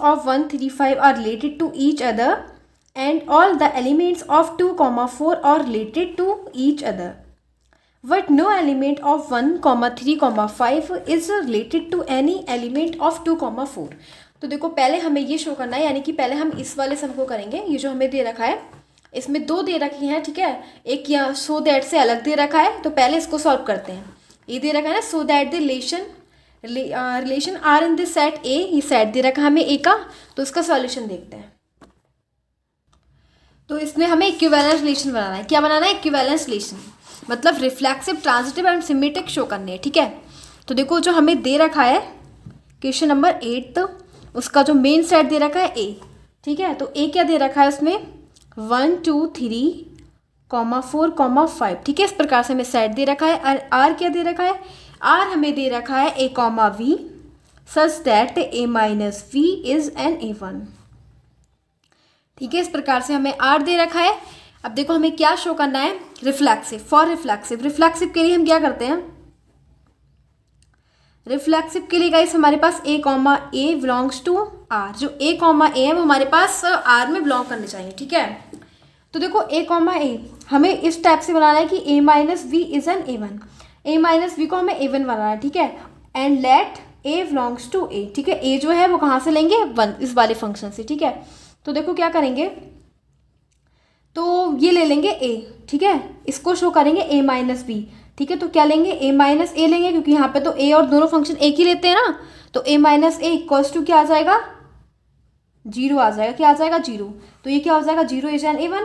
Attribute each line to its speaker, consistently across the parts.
Speaker 1: of 1, 3, 5 are related to each other and all the elements of 2, 4 are related to each other. But no element of 1, 3, 5 is related to any element of 2, 4. तो देखो पहले हमें ये show करना है, यानी कि पहले हम इस वाले सम को करेंगे। ये जो हमें दे रखा है इसमें दो दे रखी हैं, ठीक है, एक यहाँ सो दैट से अलग दे रखा है, तो पहले इसको सॉल्व करते हैं। ये दे रखा है ना, so that the relation R in this set A, ये सेट दे रखा है हमें ए का, तो इसका सॉल्यूशन देखते हैं। तो इसमें हमें इक्विवेलेंस रिलेशन बनाना है। क्या बनाना है? इक्विवेलेंस रिलेशन, मतलब reflexive, transitive and symmetric show करने हैं, ठीक है। तो देखो जो हमें दे रखा है क्वेश्चन नंबर 8, उसका जो मेन सेट दे रखा है ए, ठीक है। तो ए क्या दे रखा है उसमें 1, 2, 3, 4, 5, ठीक है। इस प्रकार से हमें सेट दे रखा है। और आर क्या दे रखा है? आर हमें दे रखा है a comma b such that a minus b is an A1, ठीक है। इस प्रकार से हमें आर दे रखा है। अब देखो हमें क्या शो करना है? Reflexive, for reflexive. रिफ्लेक्सिव के लिए हम क्या करते हैं? रिफ्लेक्सिव के लिए गाइस हमारे पास a comma a belongs to R, जो ए कॉमा ए है वो हमारे पास आर में बिलोंग करने चाहिए, ठीक है। तो देखो ए कॉमा ए हमें इस टाइप से बनाना है कि a minus b is an A1, A minus b को हमें A1 बनाना है, ठीक है। And let a belongs to A, ठीक है। ए जो है वो कहाँ से लेंगे? 1, इस वाले फंक्शन से, ठीक है। तो देखो क्या करेंगे, तो ये ले लेंगे ए, ठीक है, इसको शो करेंगे ए माइनस बी, ठीक है। तो क्या लेंगे? ए माइनस ए लेंगे, क्योंकि यहाँ पे तो ए और दोनों फंक्शन एक ही लेते हैं ना। तो ए माइनस ए इक्वल्स टू क्या आ जाएगा? 0 आ जाएगा। क्या आ जाएगा? 0। तो ये क्या हो जाएगा? 0 इज एन A1,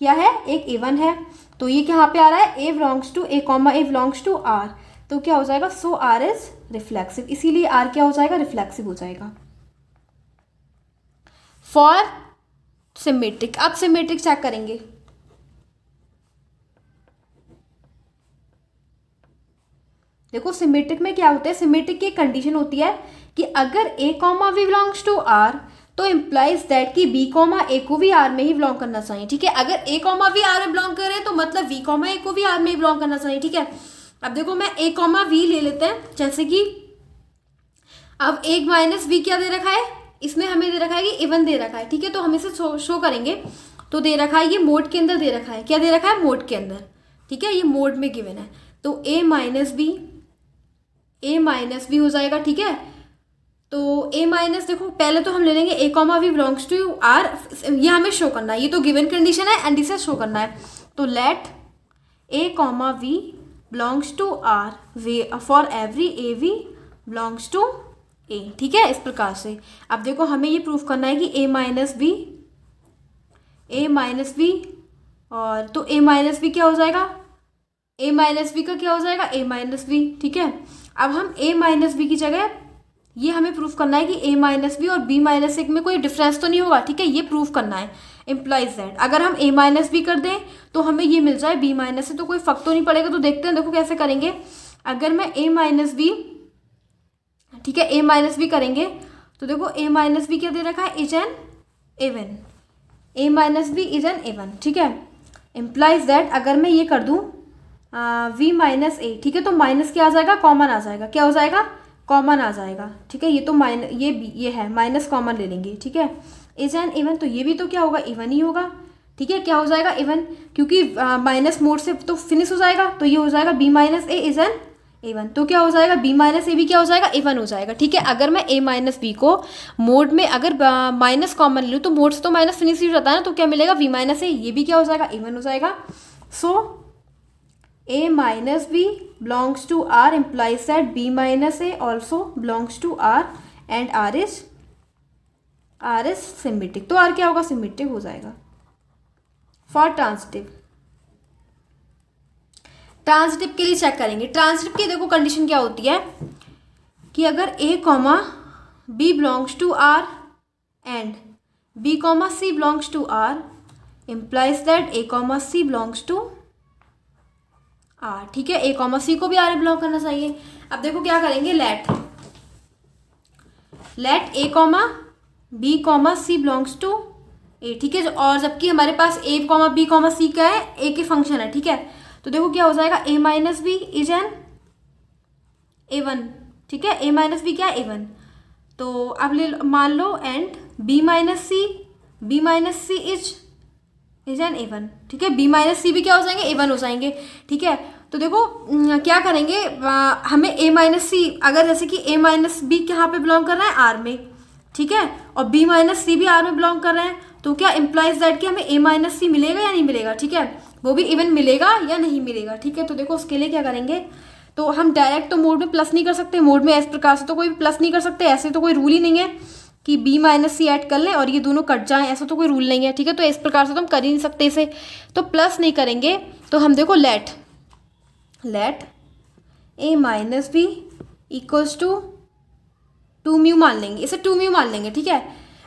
Speaker 1: क्या है? एक A1 है। तो ये कहाँ पे आ रहा है? A belongs to A comma a belongs to R, तो क्या हो जाएगा? सो आर इज रिफ्लेक्सिव, इसीलिए आर क्या हो जाएगा? रिफ्लेक्सिव हो जाएगा। फॉर सिमेट्रिक, अब सिमेट्रिक चेक करेंगे। देखो सिमेट्रिक में क्या होता है? सिमेट्रिक की कंडीशन होती है कि अगर a comma we belongs to R तो इम्प्लाइज दैट कि बी कॉमा ए को भी आर में ही बिलोंग करना चाहिए, ठीक है। अगर ए कॉमा वी आर में बिलोंग करे तो मतलब वी कॉमा ए को भी आर में ही बिलोंग करना चाहिए, ठीक है। अब देखो मैं ए कॉमा वी ले लेते हैं, जैसे कि अब ए माइनस वी क्या दे रखा है? इसमें हमें दे रखा है कि A1 दे रखा है, ठीक है। तो हम इसे शो करेंगे, तो दे रखा है ये मोड के अंदर दे रखा है। क्या दे रखा है? मोड के अंदर, ठीक है। ये मोड में गिवन है, तो ए माइनस बी हो जाएगा, ठीक है। तो ए माइनस, देखो पहले तो हम ले लेंगे a comma we belongs to R, ये हमें शो करना है, ये तो गिवन कंडीशन है एंड इसे शो करना है। तो let a comma we belongs to R where for every a b belongs to A, ठीक है। इस प्रकार से अब देखो हमें ये प्रूफ करना है कि ए माइनस बी और तो ए माइनस बी क्या हो जाएगा? ए माइनस बी का क्या हो जाएगा? ए माइनस बी, ठीक है। अब हम ए माइनस बी की जगह ये हमें प्रूफ करना है कि ए माइनस बी और बी माइनस ए में कोई डिफरेंस तो नहीं होगा, ठीक है। ये प्रूफ करना है, इम्प्लाइज दैट अगर हम ए माइनस बी कर दें तो हमें ये मिल जाए बी माइनस से, तो कोई फर्क तो नहीं पड़ेगा। तो देखते हैं, देखो कैसे करेंगे। अगर मैं ए माइनस बी, ठीक है, ए माइनस बी करेंगे तो देखो ए माइनस बी क्या दे रखा है? Is an A1, A minus B is an A1, ठीक है। इम्प्लाइज दैट अगर मैं ये कर दूँ वी माइनस ए, ठीक है, तो माइनस क्या आ जाएगा? कॉमन आ जाएगा। क्या हो जाएगा? कॉमन आ जाएगा, ठीक है। ये तो ये है माइनस कॉमन ले लेंगे, ठीक है। इज एन A1, तो ये भी तो क्या होगा? A1 ही होगा, ठीक है। क्या हो जाएगा? A1, क्योंकि माइनस मोड से तो फिनिश हो जाएगा, तो ये हो जाएगा B minus A is an A1, तो क्या हो जाएगा? बी माइनस ए भी क्या हो जाएगा? A1 हो जाएगा, ठीक है। अगर मैं ए माइनस बी को मोड में अगर माइनस कॉमन लूँ तो मोड से तो माइनस फिनिश ही हो जाता है ना, तो क्या मिलेगा? बी माइनस ए, ये भी क्या हो जाएगा? A1 हो जाएगा। So a minus B belongs to are implies that b minus a also belongs to are and R is symmetric. तो आर क्या होगा? सिमेट्रिक हो जाएगा। फॉर ट्रांजिटिव के लिए चेक करेंगे। ट्रांजिटिव की देखो कंडीशन क्या होती है कि अगर a comma b belongs to are and B comma C belongs to are implies that a comma C belongs to are, ठीक है। ए कॉमा सी को भी आर बिलोंग करना चाहिए। अब देखो क्या करेंगे, let a comma b comma C belongs to A, ठीक है। और जबकि हमारे पास a comma b comma c का है, ए के फंक्शन है, ठीक है। तो देखो क्या हो जाएगा? A minus B is an A1, ठीक है। ए माइनस बी क्या है? A1, तो अब ले मान लो and b minus c is an even, ठीक है। बी माइनस सी भी क्या हो जाएंगे, इवन हो जाएंगे, ठीक है। तो देखो क्या करेंगे, हमें ए माइनस सी, अगर जैसे कि ए माइनस बी कहाँ पे बिलोंग कर रहा है, आर में, ठीक है, और बी माइनस सी भी आर में बिलोंग कर रहे हैं, तो क्या इम्प्लाइज दैट कि हमें ए माइनस सी मिलेगा या नहीं मिलेगा, ठीक है, वो भी इवन मिलेगा या नहीं मिलेगा, ठीक है। तो देखो उसके लिए क्या करेंगे, तो हम डायरेक्ट तो मोड में प्लस नहीं कर सकते, मोड में इस प्रकार से तो कोई प्लस नहीं कर सकते, ऐसे तो कोई रूल ही नहीं है कि बी माइनस सी ऐड कर लें और ये दोनों कट जाएं, ऐसा तो कोई रूल नहीं है, ठीक है। तो इस प्रकार से तो हम कर ही नहीं सकते इसे, तो प्लस नहीं करेंगे, तो हम देखो let A minus B equals to 2 mu मान लेंगे, इसे 2 म्यू मान लेंगे, ठीक है,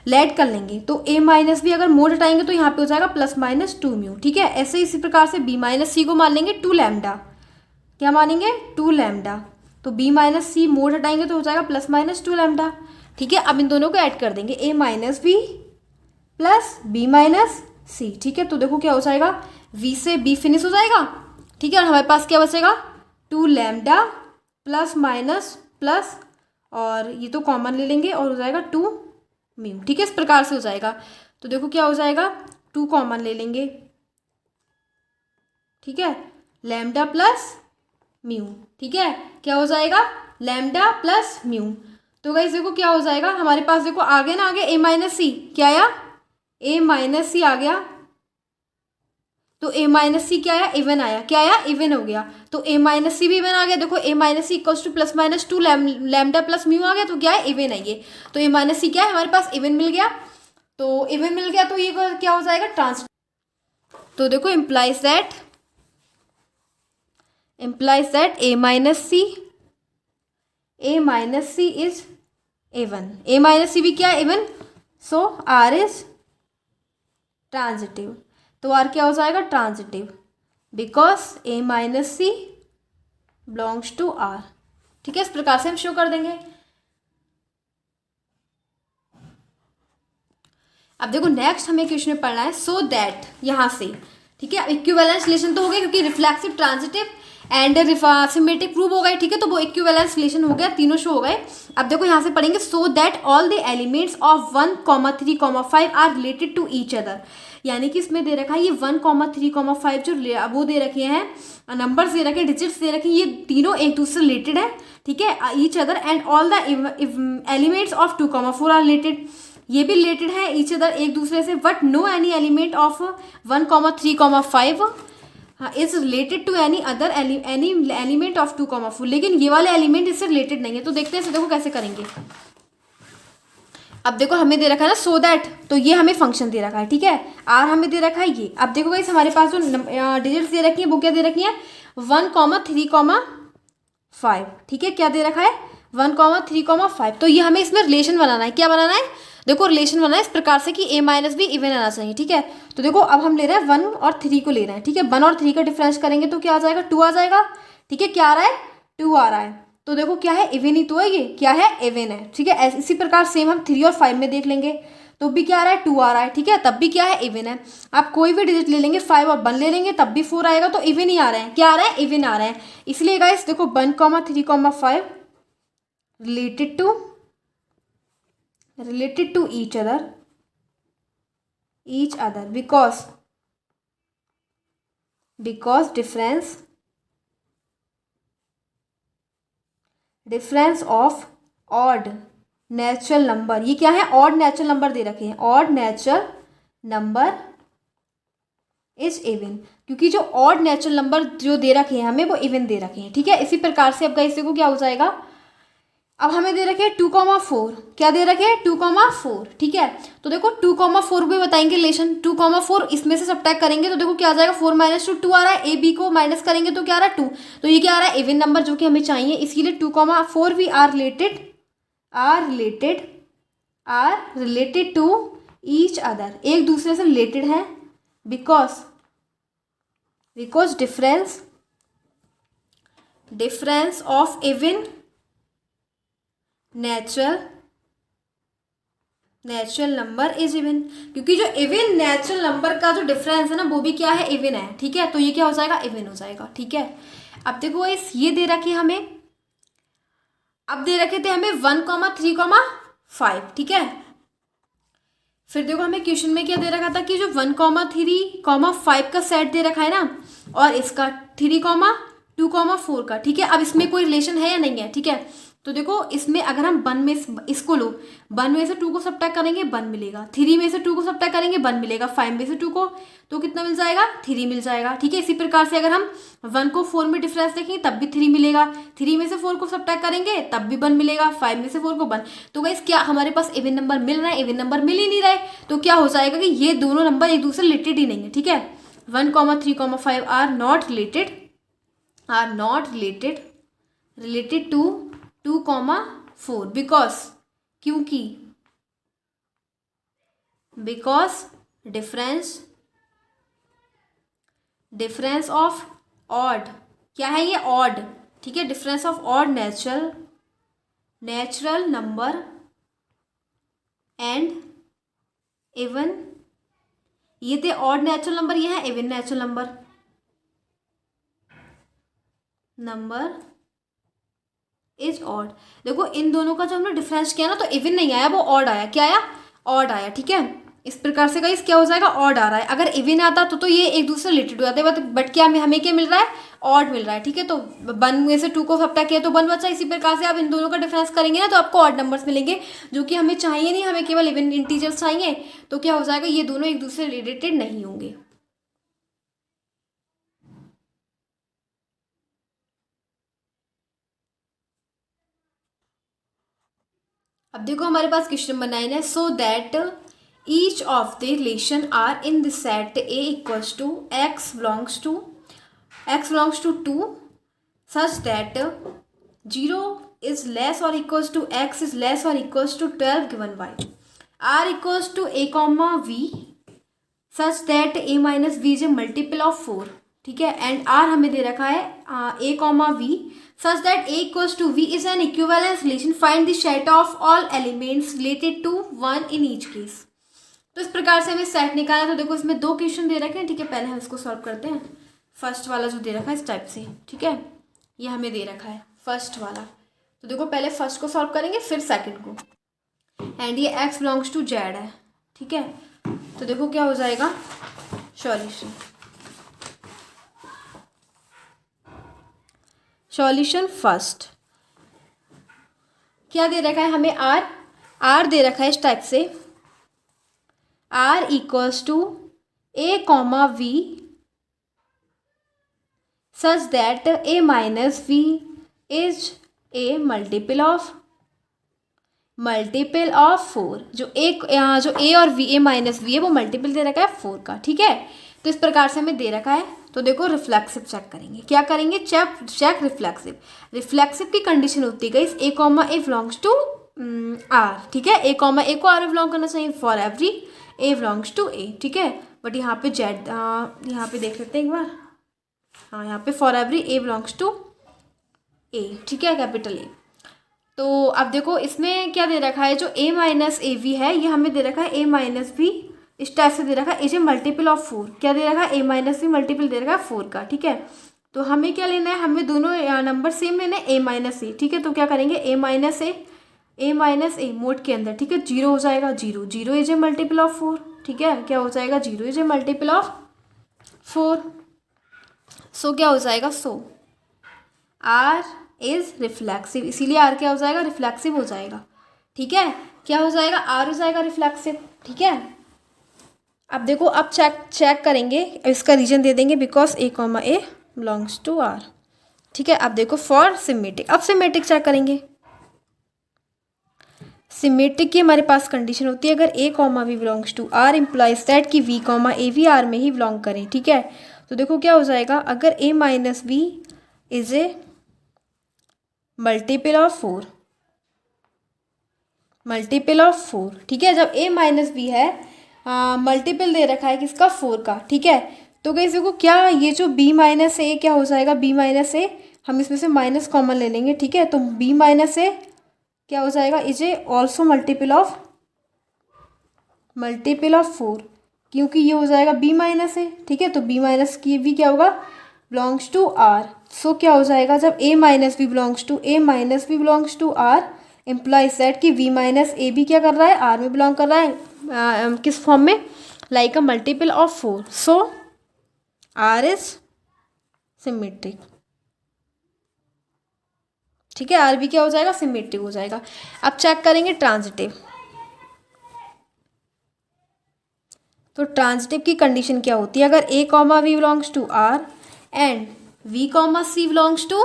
Speaker 1: लेट कर लेंगे। तो ए माइनस बी अगर मोड हटाएंगे तो यहाँ पे हो जाएगा प्लस माइनस 2 म्यू, ठीक है। ऐसे इसी प्रकार से बी माइनस सी को मान लेंगे 2 लैम्डा, क्या मानेंगे 2 लैम्डा, तो बी माइनस सी मोड हटाएंगे तो हो जाएगा प्लस माइनस 2 लैम्डा, ठीक है। अब इन दोनों को ऐड कर देंगे, a minus b plus b minus c, ठीक है। तो देखो क्या हो जाएगा, वी से बी फिनिश हो जाएगा, ठीक है, और हमारे पास क्या बचेगा 2 लैम्डा प्लस माइनस प्लस, और ये तो कॉमन ले लेंगे और हो जाएगा 2 म्यू, ठीक है, इस प्रकार से हो जाएगा। तो देखो क्या हो जाएगा, 2 कॉमन ले लेंगे, ठीक है, लैम्डा प्लस म्यू, ठीक है, क्या हो जाएगा लैम्डा प्लस म्यू। तो गाइस देखो क्या हो जाएगा, हमारे पास देखो आगे ना आगे ए माइनस सी, क्या आया ए माइनस सी आ गया, तो ए माइनस सी क्या आया, इवन आया, क्या आया इवन हो गया, तो ए माइनस सी भी इवन आ गया। देखो a minus C equals to plus minus 2 lambda plus mu आ गया, तो क्या है इवन है ये, तो ए माइनस सी क्या है हमारे पास इवन मिल गया, तो इवन मिल गया, तो ये क्या हो जाएगा ट्रांस, तो देखो implies that a minus c is even, a minus c भी क्या है even, so are is transitive, तो आर क्या हो जाएगा transitive, because a minus c belongs to are, ठीक है, इस प्रकार से हम शो कर देंगे। अब देखो नेक्स्ट हमें क्वेश्चन में पढ़ना है सो दैट, यहाँ से, ठीक है, इक्विवेलेंस रिलेशन तो हो गया क्योंकि reflexive transitive and symmetric prove हो गए, ठीक है, तो वो इक्विवेलेंस रिलेशन हो गया, तीनों शो हो गए। अब देखो यहाँ से पढ़ेंगे so that all the elements of 1, 3, 5 are related to each other, यानी कि इसमें दे रखा है ये 1, 3, 5 जो वो दे रखे हैं, नंबर्स दे रखे हैं, डिजिट्स दे रखे हैं, ये तीनों एक दूसरे से रिलेटेड है, ठीक है, each other, and all the elements of 2, 4 are related, ये भी रिलेटेड है ईच अदर एक दूसरे से, but no any element of 1, 3, 5 is related to any other any element of 2, 4, लेकिन ये वाले एलिमेंट इससे रिलेटेड नहीं है। तो देखते हैं इसे, देखो कैसे करेंगे। अब देखो हमें दे रखा है ना सो दैट, तो ये हमें फंक्शन दे रखा है, ठीक है, आर हमें दे रखा है ये। अब देखो गाइस हमारे पास जो डिजिट्स दे रखी है वो क्या दे रखी है 1, 3, 5, ठीक है, क्या दे रखा है 1, 3, 5, तो ये हमें इसमें रिलेशन बनाना है, क्या बनाना है, देखो रिलेशन बनाना है इस प्रकार से कि ए माइनस बी इवन आना चाहिए, ठीक है। तो देखो अब हम ले रहे हैं 1 और 3 को ले रहे हैं, ठीक है, 1 और 3 का डिफरेंस करेंगे तो क्या आ जाएगा 2 आ जाएगा, ठीक है, क्या आ रहा है 2 आ रहा है, तो देखो क्या है इवन ही तो है, ये क्या है इवन है, ठीक है। इसी प्रकार सेम हम 3 और 5 में देख लेंगे, तो भी क्या आ रहा है 2 आ रहा है, ठीक है, तब भी क्या है इवन है। आप कोई भी डिजिट ले लेंगे 5 और 1 ले लेंगे तब भी 4 आएगा, तो इवन ही आ रहा है, क्या आ रहा है इवन आ रहा है। इसलिए गाइस देखो 1, 3, 5 related to each other because difference of odd natural number, ये क्या है odd natural number दे रखे हैं, odd natural number is even, क्योंकि जो odd natural number जो दे रखे हैं हमें वो even दे रखे हैं, ठीक है। इसी प्रकार से अब गाइस देखो क्या हो जाएगा, अब हमें दे रखे 2, 4, क्या दे रखे 2, 4, ठीक है। तो देखो 2, 4 भी बताएंगे रिलेशन, 2, 4 इसमें से सबट्रैक्ट करेंगे तो देखो क्या आ जाएगा 4 - 2 आ रहा है, ए बी को माइनस करेंगे तो क्या आ रहा है 2, तो ये क्या आ रहा है इवन नंबर जो कि हमें चाहिए, इसीलिए 2, 4 भी are related to each other, एक दूसरे से रिलेटेड है, because difference of even natural number is even, क्योंकि जो इवन नेचुरल नंबर का जो डिफरेंस है ना वो भी क्या है इवन है, ठीक है, तो ये क्या हो जाएगा इवन हो जाएगा, ठीक है। अब देखो इस ये दे रखे हमें, अब दे रखे थे हमें 1, 3, ठीक है। फिर देखो हमें क्वेश्चन में क्या दे रखा था कि जो 1,3,5 का सेट दे रखा है ना, और इसका 3,2,4 का, ठीक है। अब इसमें कोई रिलेशन है या नहीं है, ठीक है। तो देखो इसमें अगर हम 1 में इसको लो, 1 में से 2 को सब्ट्रैक्ट करेंगे 1 मिलेगा, 3 में से 2 को सब्ट्रैक्ट करेंगे 1 मिलेगा, 5 में से 2 को तो कितना मिल जाएगा, 3 मिल जाएगा, ठीक है। इसी प्रकार से अगर हम 1 को 4 में डिफरेंस देखेंगे तब भी 3 मिलेगा, 3 में से 4 को सब्ट्रैक्ट करेंगे तब भी 1 मिलेगा, 5 में से 4 को 1। तो गाइस क्या हमारे पास इवन नंबर मिल रहा है, इवन नंबर मिल ही नहीं रहा है, तो क्या हो जाएगा कि ये दोनों नंबर एक दूसरे रिलेटेड ही नहीं है, ठीक है। 1,3,5 are not related to 2,4 because difference of odd, क्या है ये, ऑड, ठीक है। Difference of odd natural number and even, ये थे ऑड नेचुरल नंबर, ये है even natural number is odd. देखो इन दोनों का जब हमने डिफरेंस किया ना तो इवन नहीं आया, वो ऑड आया, क्या आया, ऑड आया, ठीक है। इस प्रकार से गाइस क्या हो जाएगा, ऑड आ रहा है। अगर इवन आता तो ये एक दूसरे रिलेटेड हो जाते, बट क्या हमें क्या मिल रहा है, ऑड मिल रहा है, ठीक है। तो 1 में से 2 को सब्ट्रैक्ट किया तो 1 बचा। इसी प्रकार से आप इन दोनों का डिफरेंस करेंगे ना तो आपको ऑड नंबर्स मिलेंगे, जो कि हमें चाहिए नहीं, हमें केवल इवन इंटीजर्स चाहिए। तो क्या हो जाएगा, ये दोनों एक दूसरे रिलेटेड नहीं होंगे। अब देखो हमारे पास क्वेश्चन नंबर 9 है, so that each of the relation R in the set A equals to x belongs to 2 such that 0 is less or equals to x is less or equals to 12 given by r equals to a comma v such that a minus v is a multiple of 4, ठीक है। And r हमें दे रखा है a comma v such that a equals to v is an equivalence relation, find the set of all elements related to 1 in each case। तो इस प्रकार से हमें सेट निकालना है। तो देखो इसमें 2 क्वेश्चन दे रखे हैं, ठीक है। पहले हम इसको सॉल्व करते हैं। फर्स्ट वाला जो दे रखा है इस टाइप से, ठीक है, ये हमें दे रखा है फर्स्ट वाला। तो देखो पहले फर्स्ट को सॉल्व करेंगे फिर सेकंड को, एंड ये x बिलोंग्स टू z है, ठीक है। तो देखो क्या हो जाएगा, सॉल्यूशन फर्स्ट क्या दे रखा है हमें, r दे रखा है इस टाइप से, r equals to a comma v such that a minus v is a multiple of 4। जो यहाँ जो a और v, a माइनस v है वो मल्टीपल दे रखा है 4 का, ठीक है। तो इस प्रकार से हमें दे रखा है। तो देखो रिफ्लेक्सिव चेक करेंगे, क्या करेंगे, चेक रिफ्लेक्सिव की कंडीशन होती है इस a comma a belongs to r, ठीक है। a कॉमा a को r बिलोंग करना चाहिए for every a belongs to a, ठीक है। बट यहाँ पे z, यहाँ पे देख लेते हैं एक बार, हाँ यहाँ पे for every a belongs to a, ठीक है, कैपिटल A। तो अब देखो इसमें क्या दे रखा है, जो a माइनस ए वी है ये हमें दे रखा है a माइनस बी, इस टाइप से दे रखा है, इज ए मल्टीपल ऑफ 4। क्या दे रखा है, a माइनस बी मल्टीपल दे रखा है 4 का, ठीक है। तो हमें क्या लेना है, हमें दोनों नंबर सेम लेना है, a माइनस ए, ठीक है। तो क्या करेंगे, a माइनस ए मोड के अंदर, ठीक है, 0 हो जाएगा, 0 इज ए मल्टीपल ऑफ 4, ठीक है। क्या हो जाएगा, 0 इज ए मल्टीपल ऑफ 4। सो क्या हो जाएगा, सो r इज रिफ्लेक्सिव, इसीलिए r क्या हो जाएगा, रिफ्लेक्सिव हो जाएगा, ठीक है। क्या हो जाएगा, r हो जाएगा रिफ्लेक्सिव, ठीक है। अब देखो अब चेक करेंगे, इसका रीजन दे देंगे because a comma a belongs to r, ठीक है। अब देखो फॉर सिमेट्रिक, अब सिमेट्रिक चेक करेंगे। सिमेट्रिक की हमारे पास कंडीशन होती है, अगर a comma v belongs to r implies that कि v कॉमा a भी r में ही बिलोंग करें, ठीक है। तो देखो क्या हो जाएगा, अगर a minus v is a multiple of 4, ठीक है। जब a माइनस बी है मल्टीपल दे रखा है किसका, 4 का, ठीक है। तो गाइस देखो क्या ये जो b माइनस ए क्या हो जाएगा, b माइनस ए हम इसमें से माइनस कॉमन ले लेंगे, ठीक है। तो b माइनस ए क्या हो जाएगा, is a also multiple of 4, क्योंकि ये हो जाएगा b माइनस ए, ठीक है। तो b माइनस की भी क्या होगा, बिलोंग्स टू r। सो क्या हो जाएगा, जब a minus B belongs to r implies that कि v माइनस ए भी क्या कर रहा है, आर में बिलोंग कर रहा है, किस फॉर्म में, like a multiple of 4, so are is symmetric. ठीक है, आर भी क्या हो जाएगा, सिमेट्रिक हो जाएगा। अब चेक करेंगे ट्रांजिटिव। तो ट्रांजिटिव की कंडीशन क्या होती है, अगर a comma we belongs to are and v comma C belongs to,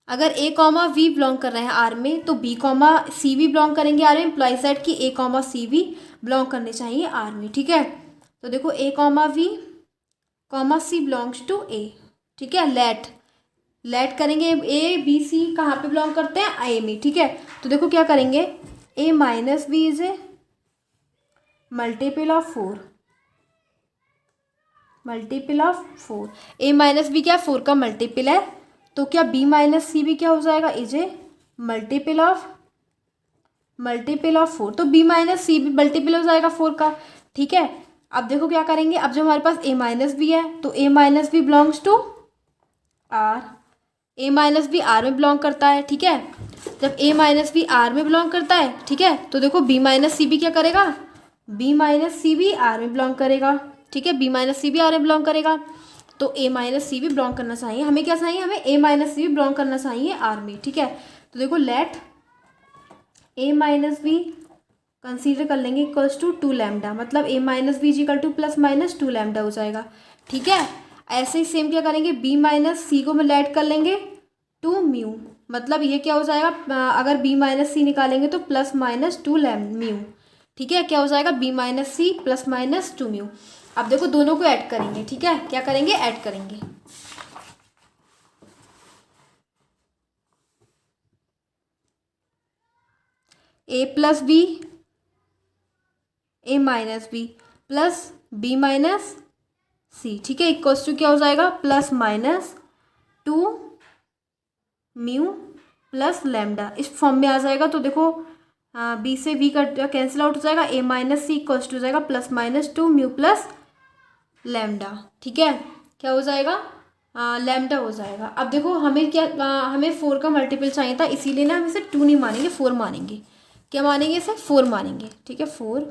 Speaker 1: अगर a कॉमा वी बिलोंग कर रहे हैं आर में तो b कॉमा सी भी बिलोंग करेंगे आर में, इम्प्लाइज दैट कि a कॉमा सी भी बिलोंग करने चाहिए आर में। ठीक है, तो देखो a comma we comma C belongs to a। ठीक है, लेट करेंगे a b c कहाँ पे बिलोंग करते हैं, a में। ठीक है, तो देखो क्या करेंगे, a minus B is a multiple of 4, multiple of 4, a minus B क्या 4 का मल्टीपल है, तो क्या b माइनस सी भी क्या हो जाएगा, इज ए मल्टीपल ऑफ 4, तो b माइनस सी भी मल्टीपल हो जाएगा 4 का। ठीक है, अब देखो क्या करेंगे, अब जो हमारे पास a माइनस बी है तो a minus B belongs to R, a minus B R में बिलोंग करता है। ठीक है, जब a माइनस बी आर में बिलोंग करता है, ठीक है, तो देखो b माइनस सी भी क्या करेगा, b माइनस सी भी आर में बिलोंग करेगा। ठीक है, b माइनस सी भी आर में बिलोंग करेगा, तो a माइनस सी भी बिलोंग करना चाहिए, हमें क्या चाहिए, हमें a माइनस सी भी बिलोंग करना चाहिए आर में। ठीक है, तो देखो let a minus B consider कर लेंगे इक्वल्स टू 2 लैम्डा, मतलब a minus B equal to plus minus 2 lambda हो जाएगा। ठीक है, ऐसे ही सेम क्या करेंगे, b माइनस सी को लेट कर लेंगे 2 म्यू, मतलब ये क्या हो जाएगा, अगर b माइनस सी निकालेंगे तो प्लस माइनस 2 म्यू। ठीक है, क्या हो जाएगा, b minus C plus minus 2 mu. अब देखो दोनों को ऐड करेंगे। ठीक है, क्या करेंगे, ऐड करेंगे, a plus b, a minus b plus b minus c. ठीक है, इक्वल्स टू क्या हो जाएगा, plus minus 2 mu plus lambda, इस फॉर्म में आ जाएगा। तो देखो b से v का कैंसिल आउट हो जाएगा, a minus C equals to हो जाएगा plus minus 2 mu plus lambda. ठीक है, क्या हो जाएगा, लैम्डा हो जाएगा। अब देखो हमें क्या, हमें 4 का मल्टीपल चाहिए था, इसीलिए ना हम इसे 2 नहीं मानेंगे, 4 मानेंगे। क्या मानेंगे, इसे 4 मानेंगे। ठीक है, 4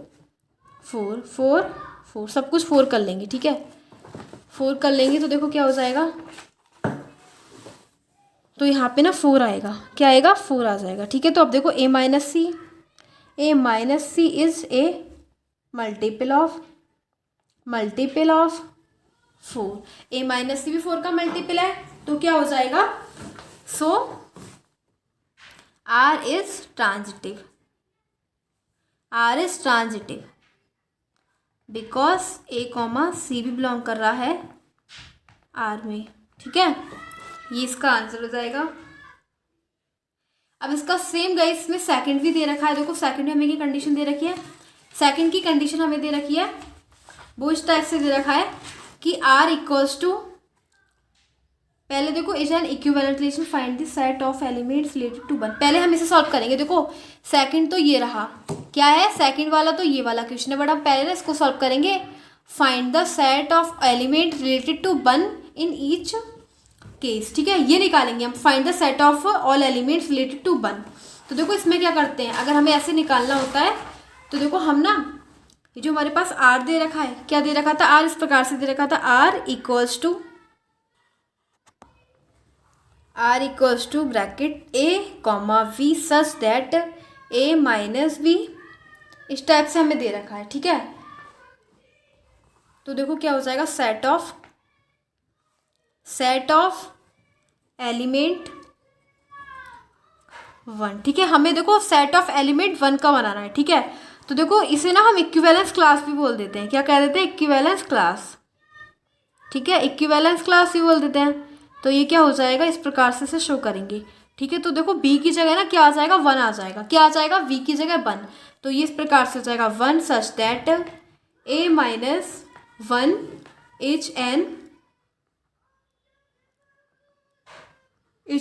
Speaker 1: 4 4 4 सब कुछ 4 कर लेंगे। ठीक है, 4 कर लेंगे तो देखो क्या हो जाएगा, तो यहाँ पे ना 4 आएगा, क्या आएगा, 4 आ जाएगा। ठीक है, तो अब देखो a minus c is a multiple of 4, a minus c भी 4 का मल्टीपल है, तो क्या हो जाएगा, so r is transitive, because a comma c भी बिलोंग कर रहा है r में। ठीक है, ये इसका आंसर हो जाएगा। अब इसका सेम गाइस इसमें सेकंड भी दे रखा है, देखो सेकंड में हमें ये कंडीशन दे रखी है, सेकंड की कंडीशन हमें दे रखी है, वो इस टाइप से दे रखा है कि r इक्वल्स टू, पहले देखो is an equivalent relation, find the set of elements related to 1। पहले हम इसे सॉल्व करेंगे। देखो सेकंड तो ये रहा, क्या है, सेकंड वाला तो ये वाला क्वेश्चन है, बट हम पहले ना इसको सॉल्व करेंगे, find the set of element related to 1 in each case. ठीक है, ये निकालेंगे हम, find the set of all elements related to 1। तो देखो इसमें क्या करते हैं, अगर हमें ऐसे निकालना होता है तो देखो हम ना, ये जो हमारे पास r दे रखा है, क्या दे रखा था, r इस प्रकार से दे रखा था, r equals to bracket a comma v such that a minus b, इस टाइप से हमें दे रखा है। ठीक है, तो देखो क्या हो जाएगा, सेट ऑफ एलिमेंट 1। ठीक है, हमें देखो सेट ऑफ एलिमेंट 1 का बनाना है। ठीक है, तो देखो इसे ना हम इक्विवेलेंस क्लास भी बोल देते हैं, क्या कह देते हैं, इक्विवेलेंस क्लास। ठीक है, इक्विवेलेंस क्लास भी बोल देते हैं। तो ये क्या हो जाएगा, इस प्रकार से इसे शो करेंगे। ठीक है, तो देखो b की जगह ना क्या आ जाएगा, 1 आ जाएगा, क्या आ जाएगा, v की जगह 1, तो ये इस प्रकार से हो जाएगा 1 such that a minus 1 is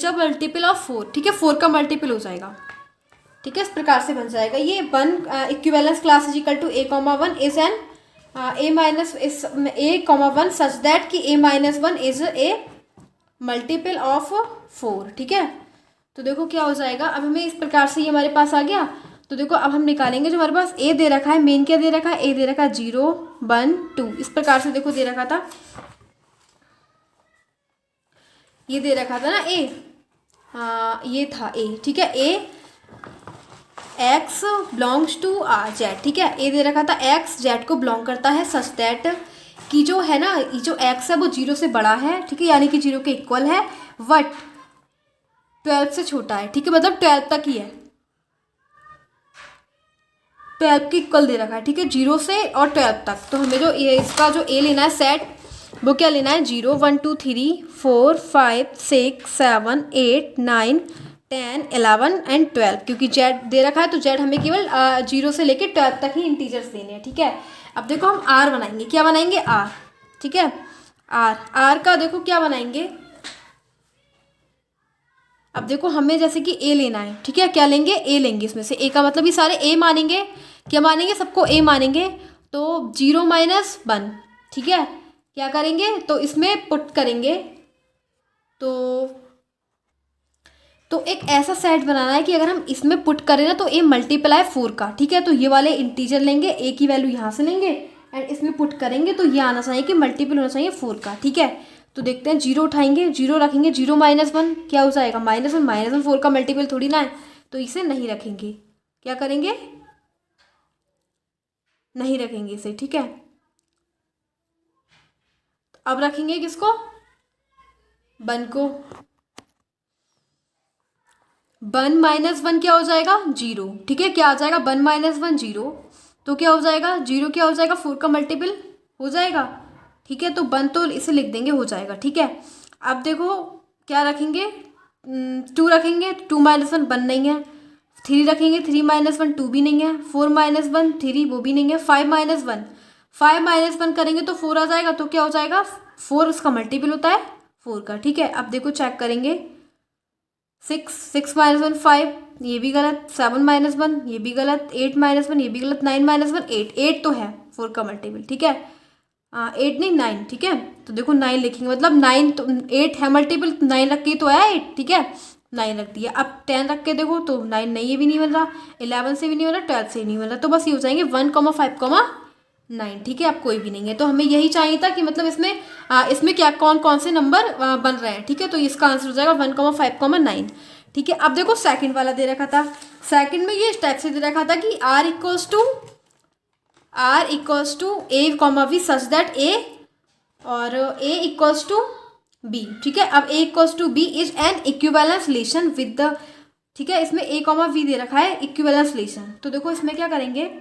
Speaker 1: a multiple of 4। ठीक है, 4 का मल्टीपल हो जाएगा। ठीक है, इस प्रकार से बन जाएगा ये 1 equivalence class is equal to a comma 1 is an a minus a comma 1 such that कि a minus 1 is a multiple of 4। ठीक है, तो देखो क्या हो जाएगा, अब हमें इस प्रकार से ये हमारे पास आ गया। तो देखो अब हम निकालेंगे जो हमारे पास ए दे रखा है, मेन क्या दे रखा है, ए दे रखा है 0 1 2, इस प्रकार से देखो दे रखा था, ये दे रखा था ना ए, ये था ए, ठीक है, ए एक्स बिलोंग्स टू जेड, ठीक है, ए दे रखा था एक्स जेड को बिलोंग करता है सच दैट कि जो है ना, ये जो एक्स है वो 0 से बड़ा है, ठीक है, यानी कि 0 के इक्वल है, बट 12 से छोटा है, ठीक है, मतलब 12 तक ही है, 12 के इक्वल दे रखा है, ठीक है, 0 से और 12 तक। तो हमें जो ये इसका जो ए लेना है सेट, वो क्या लेना है, 0 1 2 3 4 5 6 7 8 9 10 11 एंड 12, क्योंकि जेड दे रखा है तो जेड हमें केवल 0 से लेकर 12 तक ही इंटीजर्स देने हैं, ठीक है। अब देखो हम आर बनाएंगे, क्या बनाएंगे, आर, ठीक है, आर का देखो क्या बनाएंगे। अब देखो हमें जैसे कि ए लेना है, ठीक है, क्या लेंगे, ए लेंगे, इसमें से ए का मतलब ये सारे ए मानेंगे, क्या मानेंगे, सबको ए मानेंगे, तो 0 -1, ठीक है, क्या करेंगे, तो इसमें पुट करेंगे, तो एक ऐसा सेट बनाना है कि अगर हम इसमें पुट करें ना तो ए मल्टीप्लाई 4 का, ठीक है, तो ये वाले इंटीजर लेंगे, ए की वैल्यू यहाँ से लेंगे एंड इसमें पुट करेंगे, तो ये आना चाहिए कि मल्टीपल होना चाहिए 4 का, ठीक है। तो देखते हैं, 0 उठाएंगे, 0 रखेंगे, 0 -1 क्या हो जाएगा, -1 4 का मल्टीपल थोड़ी ना है, तो इसे नहीं रखेंगे, क्या करेंगे, नहीं रखेंगे इसे, ठीक है। अब रखेंगे किसको, 1 को, 1 -1 क्या हो जाएगा, 0, ठीक है, क्या आ जाएगा, 1 -1 0, तो क्या हो जाएगा, 0 क्या हो जाएगा, 4 का मल्टीपल हो जाएगा, ठीक है, तो 1 तो इसे लिख देंगे, हो जाएगा, ठीक है। अब देखो क्या रखेंगे, 2 रखेंगे, 2 -1 1 नहीं है, 3 रखेंगे, 3 -1 2 भी नहीं है, 4 -1 3 वो भी नहीं है, 5 -1 करेंगे तो 4 आ जाएगा, तो क्या हो जाएगा, 4 उसका मल्टीपल होता है 4 का, ठीक है। अब देखो चेक करेंगे, 6 -1 5, ये भी गलत, 7 -1 ये भी गलत, 8 -1 ये भी गलत, 9 -1 8 तो है 4 का मल्टीपल, ठीक है, 8 नहीं 9, ठीक है, तो देखो 9 लिखेंगे, मतलब 9 तो 8 है मल्टीपल, 9 रख के तो है 8, ठीक है, 9 रख दिया। अब 10 रख के देखो तो 9 नहीं, ये भी नहीं बन रहा, 11 से भी नहीं बन रहा, 12 से भी नहीं बन रहा, तो बस ये हो जाएंगे 1 5 9, ठीक है। अब कोई भी नहीं है, तो हमें यही चाहिए था कि मतलब इसमें क्या कौन कौन से नंबर बन रहे हैं, ठीक है, तो इसका आंसर हो जाएगा 1 5 9, ठीक है। अब देखो सेकंड वाला दे रखा था, सेकंड में ये इस टाइप से दे रखा था कि r equals to A comma b such that a और ए इक्वल्स टू बी, ठीक है। अब a equals to b is an equivalence relation with the, ठीक है, इसमें ए कॉमा बी दे रखा है इक्विवेलेंस रिलेशन, तो देखो इसमें क्या करेंगे,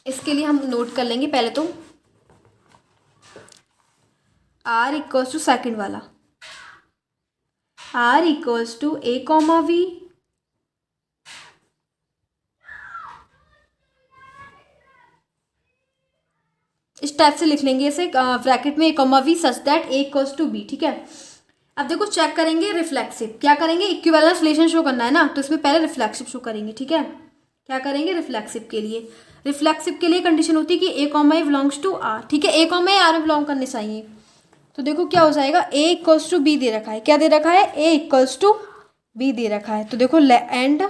Speaker 1: इसके लिए हम नोट कर लेंगे पहले तो r इक्वल्स टू सेकेंड वाला, r equals to A comma b इस टाइप से लिख लेंगे इसे, ब्रैकेट में a comma b such that a equals to b, ठीक है। अब देखो चेक करेंगे रिफ्लेक्सिव, क्या करेंगे, इक्विवेलेंस रिलेशन शो करना है ना, तो इसमें पहले रिफ्लेक्सिव शो करेंगे, ठीक है। क्या करेंगे, रिफ्लेक्सिव के लिए कंडीशन होती है कि a comma a belongs to are, ठीक है, ए कॉमा ए आर में बिलोंग करने चाहिए, तो देखो क्या हो जाएगा, ए इक्वल्स टू बी दे रखा है, क्या दे रखा है, ए इक्वल्स टू बी दे रखा है, तो देखो एंड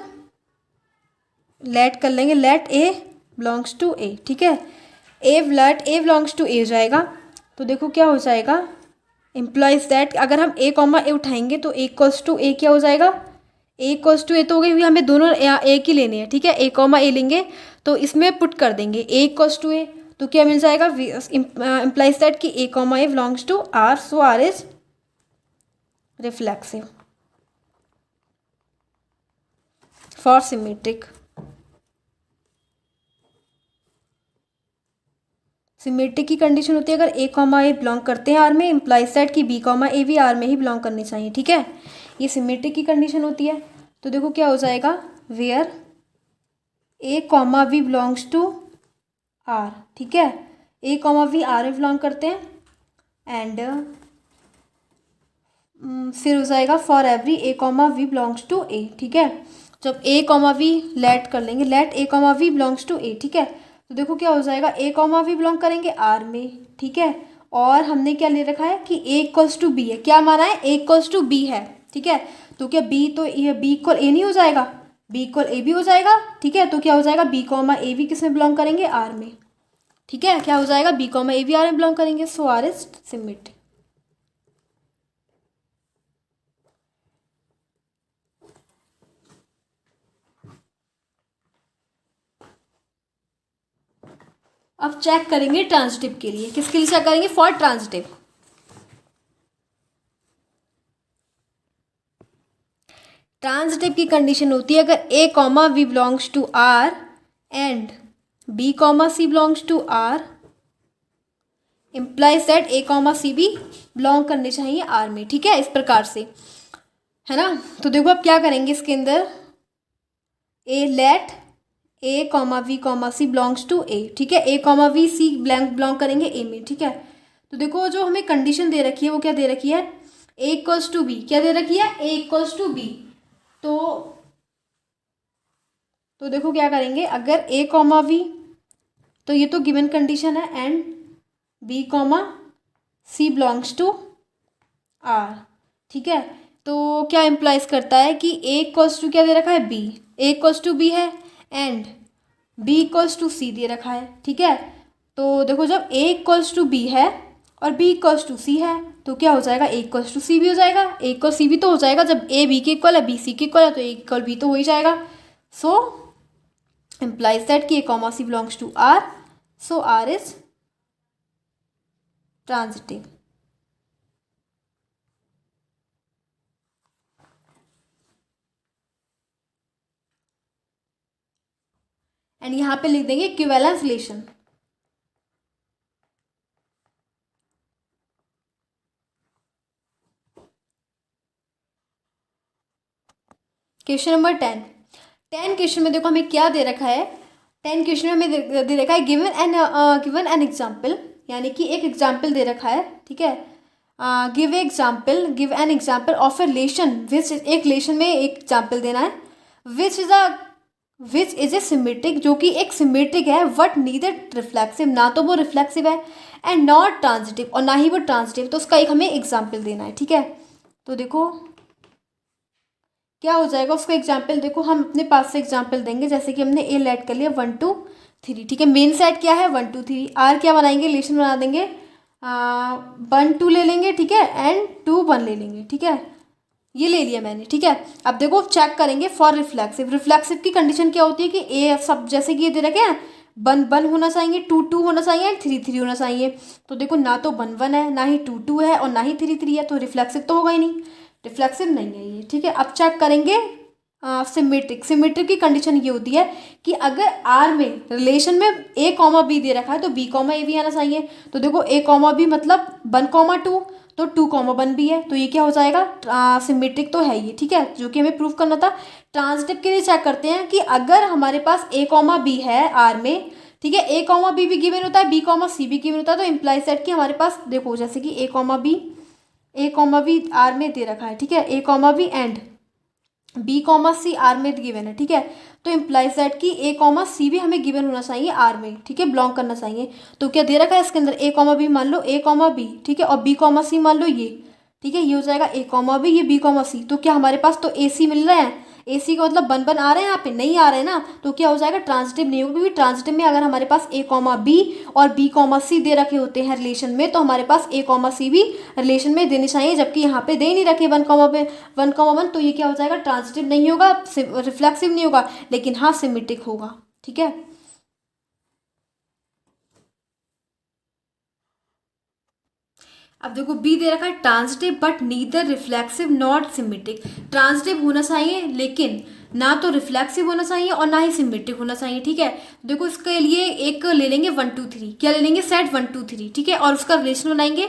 Speaker 1: लेट कर लेंगे, let a belongs to A, ठीक है, ए बिलोंग्स टू ए हो जाएगा, तो देखो क्या हो जाएगा, इम्प्लाइज दैट अगर हम ए कॉमा ए उठाएंगे तो ए इक्वल्स टू ए क्या हो जाएगा, ए इक्वल्स टू ए तो हो गई, हमें दोनों ए की लेनी है, ठीक है, ए कॉमा ए लेंगे तो इसमें पुट कर देंगे ए इक्वल्स टू ए, तो क्या मिल जाएगा, इम्प्लाइज दैट कि a comma a belongs to r, so are is reflexive for symmetric. Symmetric की कंडीशन होती है अगर ए कॉमा ए बिलोंग करते हैं आर में, इम्प्लाइज दैट कि बी कॉमा ए भी आर में ही बिलोंग करनी चाहिए, ठीक है, ये सिमेट्रिक की कंडीशन होती है। तो देखो क्या हो जाएगा, where a comma we belongs to are, ठीक है, ए कॉमा वी आर में बिलोंग करते हैं, एंड फिर हो जाएगा for every a comma we belongs to A, ठीक है, जब ए कॉमा वी लेट कर लेंगे, let a comma we belongs to A, ठीक है, तो देखो क्या हो जाएगा, ए कॉमा वी बिलोंग करेंगे आर में, ठीक है, और हमने क्या ले रखा है कि ए इक्वल्स टू बी है, क्या माना है, ए इक्वल्स टू बी है, ठीक है। तो क्या बी, तो ये बी इक्वल ए नहीं हो जाएगा, बी इक्वल ए भी हो जाएगा, ठीक है। तो क्या हो जाएगा, बी कॉमा ए भी किस में बिलोंग करेंगे, आर में, ठीक है। क्या हो जाएगा, बी कॉमा ए भी आर में बिलोंग करेंगे, सो आर इज सिमेट्रिक। अब चेक करेंगे ट्रांजिटिव के लिए, किसके लिए चेक करेंगे, फॉर ट्रांजिटिव। ट्रांजिटिव की कंडीशन होती है अगर a comma we belongs to are and B comma C belongs to are, implies that a comma c भी बिलोंग करने चाहिए आर में, ठीक है, इस प्रकार से, है ना। तो देखो अब क्या करेंगे इसके अंदर, a let a comma we comma C belongs to A, ठीक है, a comma b c belong करेंगे ए में, ठीक है। तो देखो जो हमें कंडीशन दे रखी है वो क्या दे रखी है, ए इक्वल्स टू बी, क्या दे रखी है, ए इक्वल्स टू बी। तो देखो क्या करेंगे, अगर ए कॉमा वी, तो ये तो गिवन कंडीशन है, and B comma C belongs to are, ठीक है। तो क्या इम्प्लाइज करता है कि ए इक्वल्स टू क्या दे रखा है, B, A equals to B है and B equals to C दे रखा है, ठीक है। तो देखो जब ए इक्वल्स टू बी है और बी इक्वल्स टू सी है तो क्या हो जाएगा, ए इक्वल्स टू सी भी हो जाएगा, ए इक्वल सी भी तो हो जाएगा, जब ए बी के इक्वल है, बी सी के इक्वल है, तो ए इक्वल बी तो हो ही जाएगा। सो इम्प्लाइज दैट कि a comma C belongs to r, so are is transitive. And यहाँ पे लिख देंगे equivalence relation. Question number 10। Question में देखो हमें क्या दे रखा है, 10 क्वेश्चन में हमें दे रखा है गिवन एन एग्जाम्पल, यानी कि एक एग्जाम्पल दे रखा है, ठीक है। Give an example of a relation, which, एक रिलेशन में एक एग्जाम्पल देना है, विच इज ए सिमेट्रिक, जो कि एक सिमेट्रिक है, बट नीदर रिफ्लेक्सिव, ना तो वो रिफ्लेक्सिव है, एंड नॉट ट्रांजिटिव, और ना ही वो ट्रांजिटिव, तो उसका एक हमें एग्जाम्पल देना है, ठीक है। तो देखो क्या हो जाएगा उसका एग्जाम्पल, देखो हम अपने पास से एग्जाम्पल देंगे, जैसे कि हमने ए लेट कर लिया 1 2 3, ठीक है। मेन सेट क्या है 1 2 3, आर क्या बनाएंगे, रिलेशन बना देंगे, 1 2 ले लेंगे, ठीक है, एंड 2 1 ले लेंगे, ठीक है, ये ले लिया मैंने, ठीक है। अब देखो चेक करेंगे फॉर रिफ्लेक्सिव। रिफ्लेक्सिव की कंडीशन क्या होती है कि ए सब जैसे कि ये दे रखे हैं 1 1 होना चाहिए, 2 2 होना चाहिए एंड 3 3 होना चाहिए। तो देखो ना तो 1 1 है, ना ही 2 2 है और ना ही 3 3 है, तो रिफ्लेक्सिव तो होगा ही नहीं, रिफ्लेक्सिव नहीं है ये, ठीक है। अब चेक करेंगे सिमेट्रिक की कंडीशन ये होती है कि अगर आर में रिलेशन में ए कॉमा बी दे रखा है तो बी कॉमा ए भी आना चाहिए। तो देखो ए कॉमा बी मतलब 1 2, तो 2 1 भी है, तो ये क्या हो जाएगा, सिमेट्रिक तो है ये, ठीक है, जो कि हमें प्रूव करना था। ट्रांजिटिव के लिए चेक करते हैं कि अगर हमारे पास ए कॉमा बी है आर में, ठीक है, ए कॉमा बी भी गिवन होता है, बी कॉमा सी भी गिवन होता है, तो इम्प्लाइज दैट कि हमारे पास देखो जैसे कि ए कॉमा बी आर में दे रखा है, ठीक है, a comma b and B comma c r में गिवन है, ठीक है। तो इम्प्लाइज दैट कि ए कॉमा सी भी हमें गिवन होना चाहिए आर में, ठीक है, बिलोंग करना चाहिए। तो क्या दे रखा है इसके अंदर, ए कॉमा बी मान लो, ए कॉमा बी, ठीक है, और बी कॉमा सी मान लो ये, ठीक है, ये हो जाएगा ए कॉमा बी, ये बी कॉमा सी। तो क्या हमारे पास तो ए सी मिल रहे हैं, ए सी का मतलब 1 1 आ रहे हैं, यहाँ पे नहीं आ रहे हैं ना, तो क्या हो जाएगा, ट्रांजिटिव नहीं होगा, क्योंकि ट्रांजिटिव में अगर हमारे पास ए कॉमा बी और बी कॉमा सी दे रखे होते हैं रिलेशन में, तो हमारे पास ए कॉमा सी भी रिलेशन में देने चाहिए, जबकि यहाँ पे दे नहीं रखे 1 1, तो ये क्या हो जाएगा, ट्रांजिटिव नहीं होगा, रिफ्लेक्सिव नहीं होगा, लेकिन हाँ सिमेट्रिक होगा, ठीक है। अब देखो बी दे रखा है transitive but neither reflexive not symmetric, transitive होना चाहिए लेकिन ना तो रिफ्लेक्सिव होना चाहिए और ना ही सिमेट्रिक होना चाहिए, ठीक है। देखो इसके लिए एक ले लेंगे 1 2 3, क्या ले लेंगे, सेट 1 2 3, ठीक है, और उसका रिलेशन बनाएंगे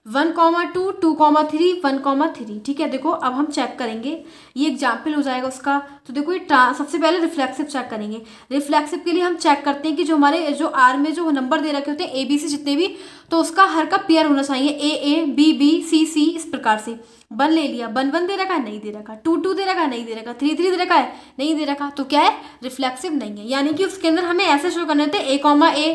Speaker 1: 1 2 2 3 1 3, ठीक है। देखो अब हम चेक करेंगे, ये एग्जाम्पल हो जाएगा उसका। तो देखो ये सबसे पहले रिफ्लेक्सिव चेक करेंगे। रिफ्लेक्सिव के लिए हम चेक करते हैं कि जो आर में जो नंबर दे रखे होते हैं ए बी सी जितने भी, तो उसका हर का पेयर होना चाहिए, ए बी बी सी सी, इस प्रकार से। 1 ले लिया, 1 1 दे रखा है, नहीं दे रखा, 2 2 दे रखा है, नहीं दे रखा, 3 3 दे रखा है, नहीं दे रखा, तो क्या है, रिफ्लेक्सिव नहीं है। यानी कि उसके अंदर हमें ऐसे शो करने होते हैं ए कॉमा ए,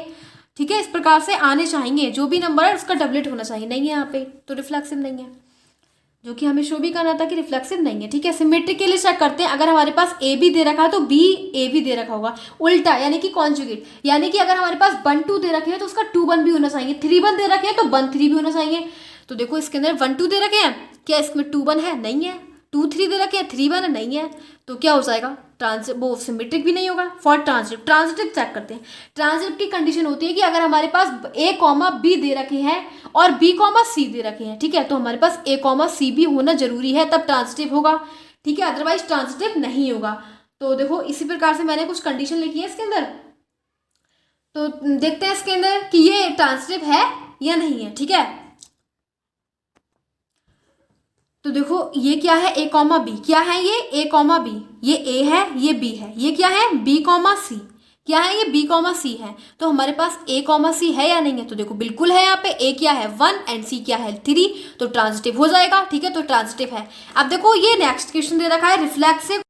Speaker 1: ठीक है, इस प्रकार से आने चाहिए, जो भी नंबर है उसका डबलेट होना चाहिए, नहीं है यहाँ पे, तो रिफ्लेक्सिव नहीं है। जो कि हमें शो भी करना था कि रिफ्लेक्सिव नहीं है, ठीक है। सिमेट्रिक के लिए चेक करते हैं, अगर हमारे पास ए भी दे रखा है तो बी ए भी दे रखा होगा, उल्टा यानी कि कॉन्जुगेट, यानी कि अगर हमारे पास 1 2 दे रखे हैं तो उसका 2 1 भी होना चाहिए, 3 1 दे रखे हैं तो 1 3 भी होना चाहिए। तो देखो इसके अंदर 1 2 दे रखे हैं, क्या इसमें 2 1 है? नहीं है। 2 3 दे रखे हैं, 3 1 नहीं है, तो क्या हो जाएगा? वो सिमेट्रिक भी नहीं होगा। फॉर ट्रांजिटिव, ट्रांजिटिव चेक करते हैं। ट्रांजिटिव की कंडीशन होती है कि अगर हमारे पास ए कॉमा बी दे रखे हैं और बी कॉमा सी दे रखे हैं, ठीक है, तो हमारे पास ए कॉमा सी भी होना जरूरी है, तब ट्रांजिटिव होगा, ठीक है, अदरवाइज ट्रांजिटिव नहीं होगा। तो देखो इसी प्रकार से मैंने कुछ कंडीशन लिखी है इसके अंदर, तो देखते हैं इसके अंदर कि ये ट्रांजिटिव है या नहीं है, ठीक है। तो देखो ये क्या है? ए कॉमा बी, क्या है ये? ए कॉमा बी, ये ए है, ये बी है, ये क्या है? बी कॉमा सी, क्या है? ये बी कॉमा सी है। तो हमारे पास ए कॉमा सी है या नहीं है? तो देखो बिल्कुल है, यहाँ पे ए क्या है? 1 एंड सी क्या है? 3, तो ट्रांजिटिव हो जाएगा, ठीक है, तो ट्रांजिटिव है। अब देखो ये नेक्स्ट क्वेश्चन दे रखा है, रिफ्लेक्सिव